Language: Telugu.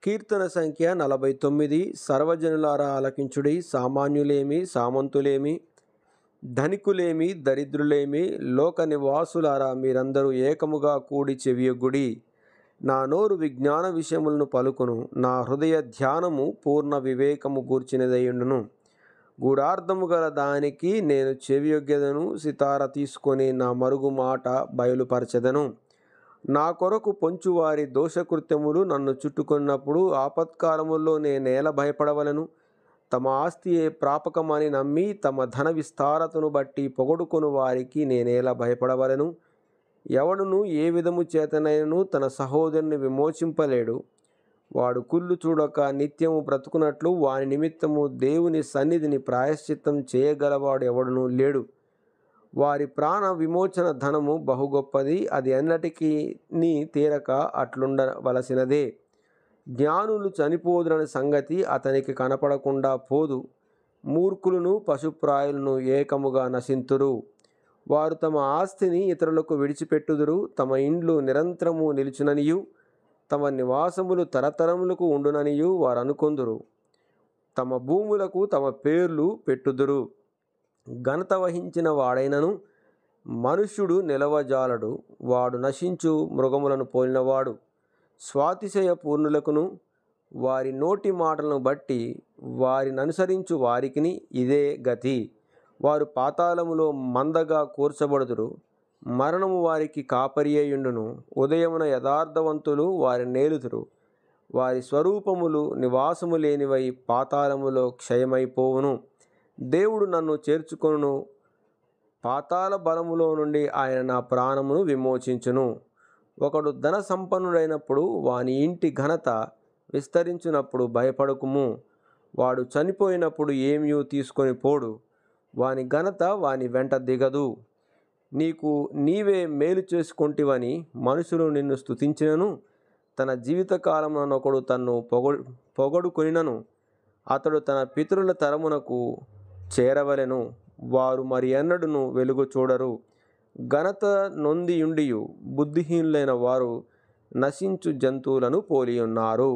కీర్తన సంఖ్య 49. సర్వజనులారా ఆలకించుడి. సామాన్యులేమి సామంతులేమి ధనికులేమి దరిద్రులేమి లోక నివాసులారా మీరందరూ ఏకముగా కూడి చెవియొగ్గుడి. నా నోరు విజ్ఞాన విషయములను పలుకును, నా హృదయ ధ్యానము పూర్ణ వివేకము గూర్చినదయుండును. గూఢార్థము గల దానికి నేను చెవియొగ్గెదను, సితార తీసుకొని నా మరుగు మాట బయలుపరచెదను. నా కొరకు పొంచువారి దోషకృత్యములు నన్ను చుట్టుకొన్నప్పుడు ఆపత్కాలముల్లో నేనేల భయపడవలను? తమ ఆస్తియే ప్రాపకమని నమ్మి తమ ధన విస్తారతను బట్టి పొగడుకొను వారికి నేనేలా భయపడవలను? ఎవడును ఏ విధము చేతనైనను తన సహోదరుని విమోచింపలేడు. వాడు కుళ్ళు చూడక నిత్యము బ్రతుకున్నట్లు వాని నిమిత్తము దేవుని సన్నిధిని ప్రాయశ్చిత్తం చేయగలవాడు ఎవడునూ లేడు. వారి ప్రాణ విమోచన ధనము బహు గొప్పది, అది ఎన్నటికీ తీరక అట్లుండవలసినదే. జ్ఞానులు చనిపోదురని సంగతి అతనికి కనపడకుండా పోదు. మూర్ఖులను పశుప్రాయులను ఏకముగా నశింతురు. వారు తమ ఆస్తిని ఇతరులకు విడిచిపెట్టుదురు. తమ ఇండ్లు నిరంతరము నిలుచుననియు తమ నివాసములు తరతరములకు ఉండుననియు వారు అనుకొందురు. తమ భూములకు తమ పేర్లు పెట్టుదురు. ఘనత వహించిన వాడైనను మనుష్యుడు నిలవజాలడు. వాడు నశించు మృగములను పోలినవాడు. స్వాతిశయ పూర్ణులకును వారి నోటి మాటలను బట్టి వారిననుసరించు వారికిని ఇదే గతి. వారు పాతాళములో మందగా కూర్చబడుదురు. మరణము వారికి కాపరి అయ్యుండును. ఉదయమున యథార్థవంతులు వారి నేలుదురు. వారి స్వరూపములు నివాసము లేనివై పాతాళములో క్షయమైపోవును. దేవుడు నన్ను చేర్చుకొనును. పాతాళ బలములో నుండి ఆయన నా ప్రాణమును విమోచించును. ఒకడు ధన సంపన్నుడైనప్పుడు వాని ఇంటి ఘనత విస్తరించినప్పుడు భయపడకుము. వాడు చనిపోయినప్పుడు ఏమీ తీసుకొని పోడు. వాని ఘనత వాని వెంట దిగదు. నీకు నీవే మేలు చేసుకొంటివని మనుషులు నిన్ను స్తుతించినను, తన జీవితకాలమునొకడు తన్ను పొగడుకొనినను అతడు తన పితరుల తరమునకు చేరవలెను. వారు మరి ఎన్నడూను వెలుగు చూడరు. ఘనత నొందియుండియు బుద్ధిహీనులైన వారు నశించు జంతువులను పోలియున్నారు.